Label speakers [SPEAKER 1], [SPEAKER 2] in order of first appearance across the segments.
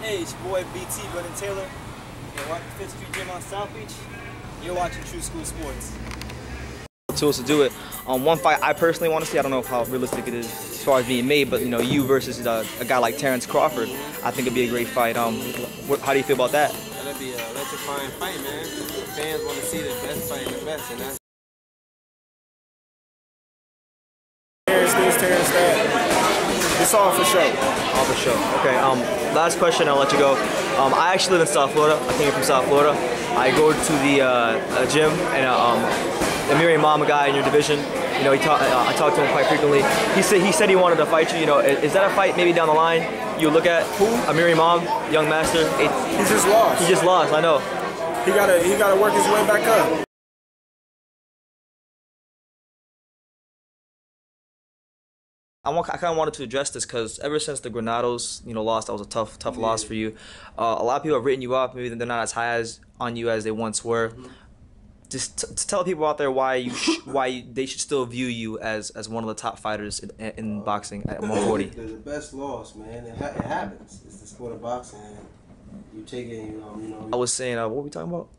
[SPEAKER 1] Hey, it's your boy BT, Brendan Taylor. You're watching 5th Street Gym on South Beach. You're watching True School Sports.
[SPEAKER 2] Tools to do it. One fight I personally want to see, I don't know how realistic it is as far as being made, but you know, you versus a guy like Terence Crawford, I think it'd be a great fight. How do you feel about that?
[SPEAKER 3] That'd be an electrifying fight, man. The fans want to see the best fight and the best, and that's
[SPEAKER 4] Terence that. It's all for show.
[SPEAKER 2] All for show. Okay. Last question, I'll let you go. I actually live in South Florida. I came from South Florida. I go to the gym, and Amir Imam, a guy in your division, you know, I talk to him quite frequently. He said he wanted to fight you. You know, is that a fight maybe down the line you look at? Who? Amir Imam, young master.
[SPEAKER 4] He just lost.
[SPEAKER 2] He just lost. I know.
[SPEAKER 4] He gotta work his way back up.
[SPEAKER 2] I kind of wanted to address this because ever since the Granados, lost, that was a tough loss for you. A lot of people have written you off. Maybe they're not as high on you as they once were. Just to tell people out there why they should still view you as one of the top fighters in boxing at 140.
[SPEAKER 3] the best loss, man. It happens. It's the sport of boxing. You take it,
[SPEAKER 2] I was saying, what were we talking about?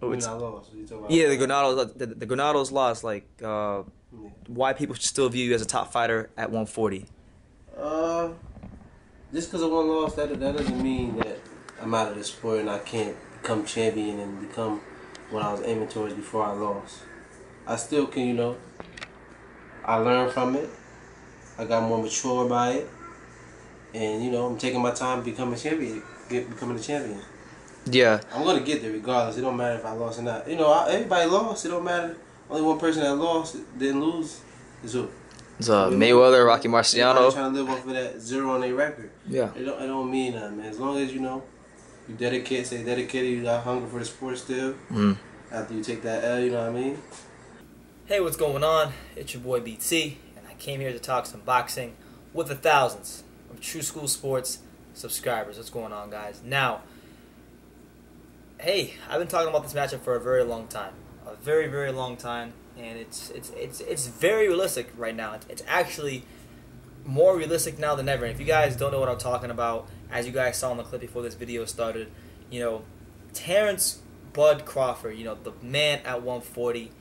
[SPEAKER 3] Lost.
[SPEAKER 2] Yeah, the Granados lost. Why people should still view you as a top fighter at 140?
[SPEAKER 3] Just because of one loss, that doesn't mean that I'm out of the sport and I can't become champion and become what I was aiming towards before I lost. I still can, I learned from it. I got more mature by it. And, I'm taking my time to become a champion, becoming a champion.
[SPEAKER 2] Yeah.
[SPEAKER 3] I'm going to get there regardless. It don't matter if I lost or not. Everybody lost. It don't matter. Only one person that lost, didn't lose, is who?
[SPEAKER 2] It's Mayweather, Rocky Marciano.
[SPEAKER 3] Trying to live off of that 0 on their record.
[SPEAKER 2] Yeah.
[SPEAKER 3] It don't mean nothing, man. As long as you stay dedicated, you got hunger for the sport still. After you take that L, you know what I mean?
[SPEAKER 1] Hey, what's going on? It's your boy BT, and I came here to talk some boxing with the thousands of True School Sports subscribers. What's going on, guys? Now, hey, I've been talking about this matchup for a very long time. A very, very long time, and it's very realistic right now. It's actually more realistic now than ever. And if you guys don't know what I'm talking about, as you guys saw in the clip before this video started, Terence Bud Crawford, the man at 140.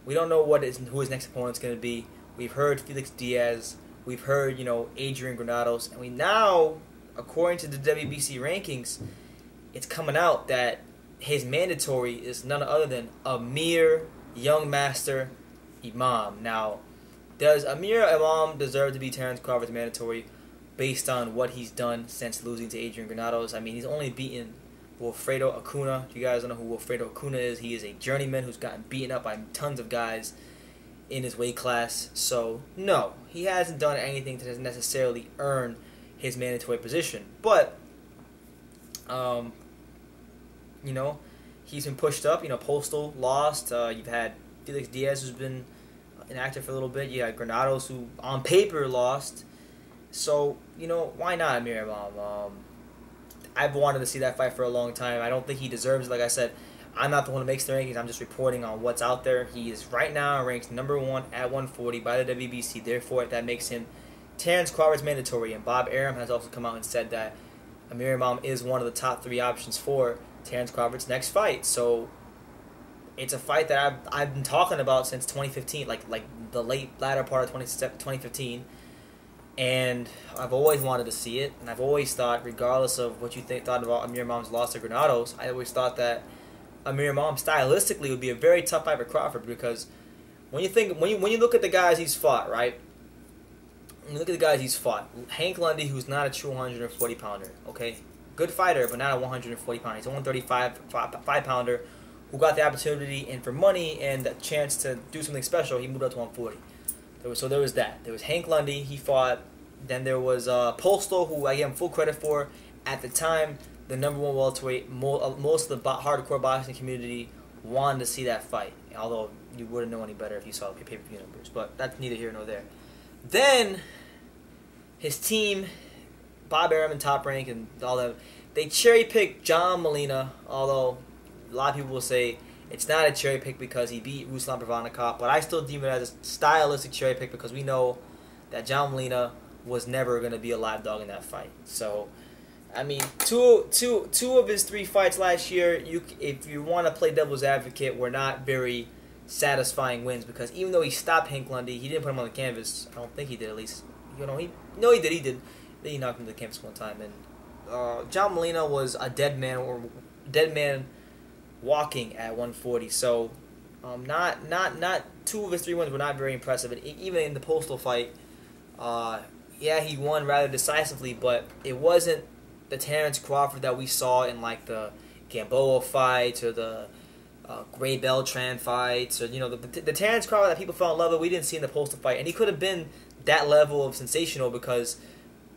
[SPEAKER 1] We don't know who his next opponent's going to be. We've heard Felix Diaz. We've heard, Adrian Granados. And we now, according to the WBC rankings, it's coming out that his mandatory is none other than Amir Young Master Imam. Now, does Amir Imam deserve to be Terence Crawford's mandatory based on what he's done since losing to Adrian Granados? I mean, he's only beaten Wilfredo Acuna. If you guys don't know who Wilfredo Acuna is, he is a journeyman who's gotten beaten up by tons of guys in his weight class. So, no, he hasn't done anything to necessarily earn his mandatory position. But, he's been pushed up. Postal lost. You've had Felix Diaz, who's been inactive for a little bit. You had Granados, who on paper lost. So, why not Amir Imam? I've wanted to see that fight for a long time. I don't think he deserves it. Like I said, I'm not the one who makes the rankings. I'm just reporting on what's out there. He is right now ranked #1 at 140 by the WBC. Therefore, that makes him Terence Crawford's mandatory. And Bob Arum has also come out and said that Amir Imam is one of the top 3 options for Terence Crawford's next fight. So it's a fight that I've been talking about since 2015, like the latter part of 2015, and I've always wanted to see it. And I've always thought, regardless of what you thought about Amir Imam's loss to Granados, I always thought that Amir Imam stylistically would be a very tough fight for Crawford, because when you look at the guys he's fought, right? When you look at the guys he's fought, Hank Lundy, who's not a true 140 pounder, okay. Good fighter, but not a 140 pounder. He's a 135 pounder who got the opportunity, and for money and the chance to do something special, he moved up to 140. So there was that. There was Hank Lundy, he fought. Then there was Postal, who I give him full credit for. At the time, the #1 welterweight. Most of the hardcore boxing community wanted to see that fight, although you wouldn't know any better if you saw the pay-per-view numbers. But that's neither here nor there. Then his team, Bob Arum in Top Rank and all that, they cherry-picked John Molina, although a lot of people will say it's not a cherry-pick because he beat Ruslan Bravanikov, but I still deem it as a stylistic cherry-pick because we know that John Molina was never going to be a live dog in that fight. So I mean, two of his 3 fights last year, if you want to play devil's advocate, were not very satisfying wins because even though he stopped Hank Lundy, he didn't put him on the canvas. I don't think he did, at least. He did. Then he knocked him to the canvas one time. And John Molina was a dead man walking at 140. So, not 2 of his 3 wins were not very impressive. And even in the Postal fight, yeah, he won rather decisively, but it wasn't the Terence Crawford that we saw in like the Gamboa fights or the Gray Beltran fights, or the Terence Crawford that people fell in love with. We didn't see in the Postal fight, and he could have been that level of sensational because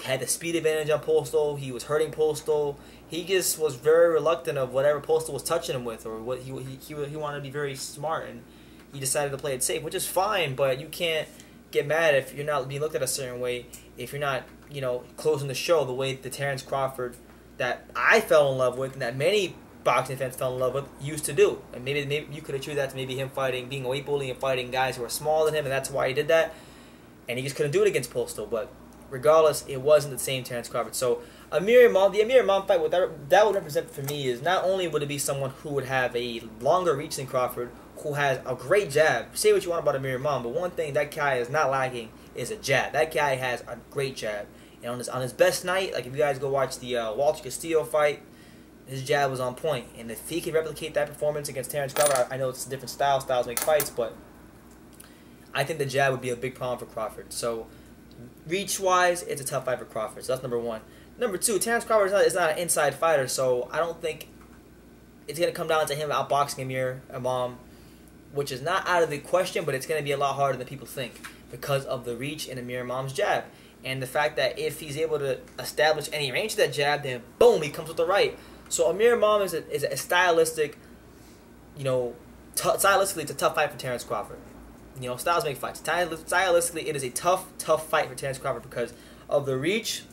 [SPEAKER 1] he had the speed advantage on Postal. He was hurting Postal. He just was very reluctant of whatever Postal was touching him with, or what he wanted to be very smart, and he decided to play it safe, which is fine. But you can't get mad if you're not being looked at a certain way, if you're not closing the show the way the Terence Crawford that I fell in love with and that many boxing fans fell in love with used to do. And maybe you could attribute that to maybe him being a weight bully and fighting guys who are smaller than him, and that's why he did that. And he just couldn't do it against Postal. But regardless, it wasn't the same Terence Crawford. So the Amir Imam fight, what that would represent for me is not only would it be someone who would have a longer reach than Crawford, who has a great jab. Say what you want about Amir Imam, but one thing that guy is not lacking is a jab. That guy has a great jab. And on his best night, like if you guys go watch the Walter Castillo fight, his jab was on point. And if he can replicate that performance against Terence Crawford, I know it's a different style. Styles make fights, but I think the jab would be a big problem for Crawford. So reach-wise, it's a tough fight for Crawford. So that's number 1. Number 2, Terence Crawford is not an inside fighter, so I don't think it's going to come down to him outboxing Amir Imam, which is not out of the question, but it's going to be a lot harder than people think because of the reach in Amir Imam's jab. And the fact that if he's able to establish any range of that jab, then boom, he comes with the right. So Amir Imam is a stylistic, stylistically it's a tough fight for Terence Crawford. Styles make fights. Stylistically, it is a tough fight for Terence Crawford because of the reach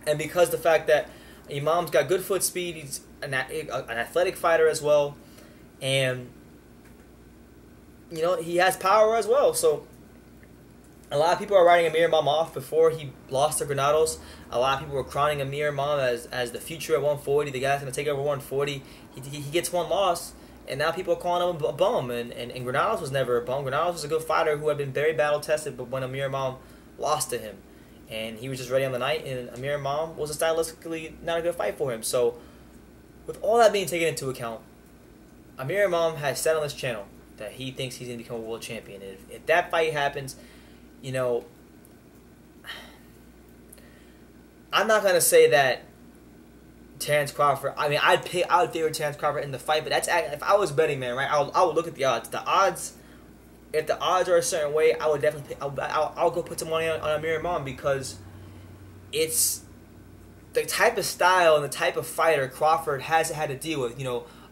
[SPEAKER 1] and because the fact that Imam's got good foot speed. He's an athletic fighter as well, and he has power as well. So a lot of people are writing Amir Imam off before he lost to Granados. A lot of people were crowning Amir Imam as the future at 140. The guy's going to take over 140. He gets one loss, and now people are calling him a bum. And Granados was never a bum. Granados was a good fighter who had been very battle-tested, but when Amir Imam lost to him, and he was just ready on the night, and Amir Imam was stylistically not a good fight for him. So with all that being taken into account, Amir Imam has said on this channel that he thinks he's going to become a world champion. And if that fight happens, I'm not gonna say that Terence Crawford. I mean, I'd favor Terence Crawford in the fight, but that's if I was betting man, right? I would look at the odds. If the odds are a certain way, I would definitely. I'll go put some money on Amir Imam because it's the type of style and the type of fighter Crawford hasn't had to deal with.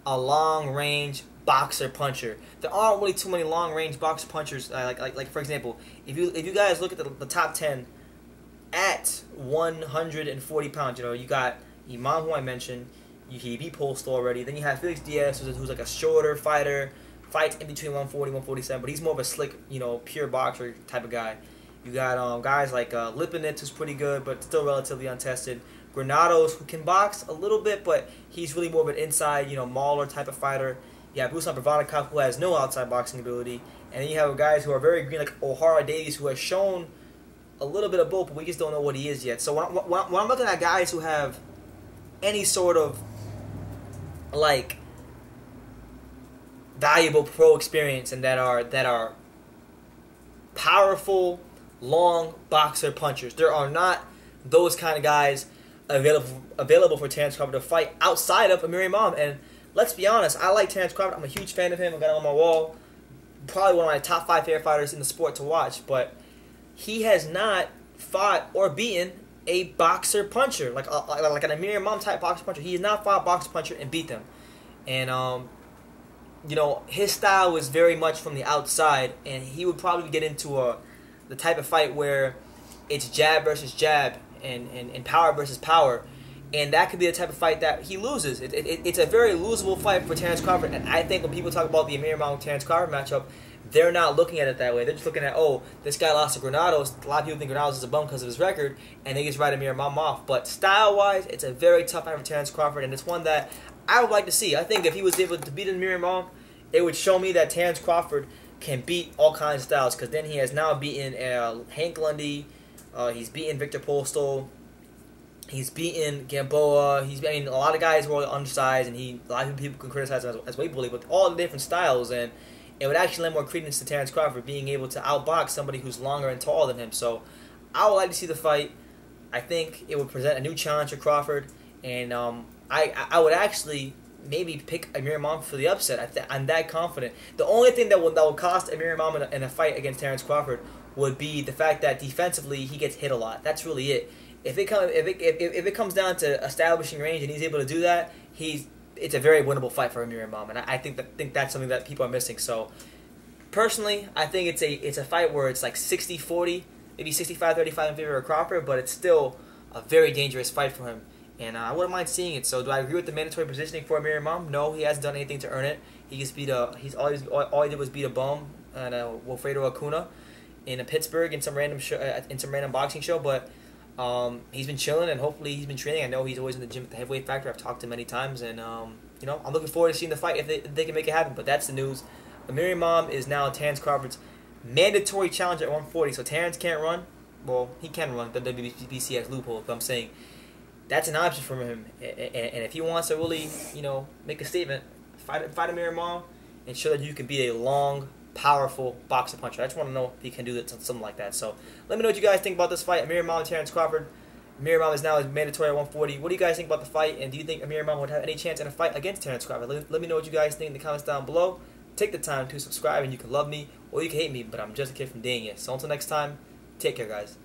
[SPEAKER 1] A long range boxer puncher. There aren't really too many long range boxer punchers. Like for example, if you guys look at the top 10 at 140 pounds, you got Imam, who I mentioned. He beat Postal already. Then you have Felix Diaz, who's like a shorter fighter, fights in between 140 147, but he's more of a slick, pure boxer type of guy. You got guys like Lipinets, who's pretty good, but still relatively untested. Granados, who can box a little bit, but he's really more of an inside, mauler type of fighter. You have Ruslan Provodnikov, who has no outside boxing ability. And then you have guys who are very green, like O'Hara Davies, who has shown a little bit of both, but we just don't know what he is yet. So when I'm looking at guys who have any sort of, valuable pro experience and that are powerful, long boxer punchers, there are not those kind of guys available for Terence Crawford to fight outside of Amir Imam. And let's be honest, I like Terence Crawford. I'm a huge fan of him. I got him on my wall. Probably one of my top 5 favorite fighters in the sport to watch. But he has not fought or beaten a boxer puncher, like an Amir Imam type boxer puncher. He has not fought a boxer puncher and beat them. And his style was very much from the outside, and he would probably get into the type of fight where it's jab versus jab and power versus power. And that could be the type of fight that he loses. It's a very losable fight for Terence Crawford. And I think when people talk about the Amir Imam-Terence Crawford matchup, they're not looking at it that way. They're just looking at, oh, this guy lost to Granados. A lot of people think Granados is a bum because of his record, and they just write Amir Imam off. But style-wise, it's a very tough fight for Terence Crawford, and it's one that I would like to see. I think if he was able to beat Amir Imam, it would show me that Terence Crawford can beat all kinds of styles, because then he has now beaten Hank Lundy, he's beaten Victor Postol, he's beaten Gamboa, a lot of guys who are undersized, and a lot of people can criticize him as weight bully, but all the different styles, and it would actually lend more credence to Terence Crawford being able to outbox somebody who's longer and taller than him. So I would like to see the fight. I think it would present a new challenge for Crawford, and I would actually maybe pick Amir Imam for the upset. I'm that confident. The only thing that will cost Amir Imam in a fight against Terence Crawford would be the fact that defensively he gets hit a lot. That's really it. If it comes down to establishing range and he's able to do that, it's a very winnable fight for Amir Imam, and I think that's something that people are missing. So personally, I think it's a fight where it's like 60-40, maybe 65-35 in favor of Crawford, but it's still a very dangerous fight for him. And I wouldn't mind seeing it. So do I agree with the mandatory positioning for Amir Imam? No, he hasn't done anything to earn it. He just all he did was beat a bum and Wilfredo Acuna in Pittsburgh in some random boxing show. But he's been chilling, and hopefully he's been training. I know he's always in the gym at the Heavyweight Factor. I've talked to him many times, and I'm looking forward to seeing the fight if they can make it happen. But that's the news. Amir Imam is now Terence Crawford's mandatory challenger at 140. So Terence can't run. Well, he can run the WBC has loophole. But I'm saying that's an option for him, and if he wants to really, make a statement, fight Amir Imam and show that you can be a long, powerful boxer puncher. I just want to know if he can do something like that. So let me know what you guys think about this fight, Amir Imam and Terence Crawford. Amir Imam is now mandatory at 140. What do you guys think about the fight, and do you think Amir Imam would have any chance in a fight against Terence Crawford? Let me know what you guys think in the comments down below. Take the time to subscribe, and you can love me or you can hate me, but I'm just a kid from Dania. So until next time, take care, guys.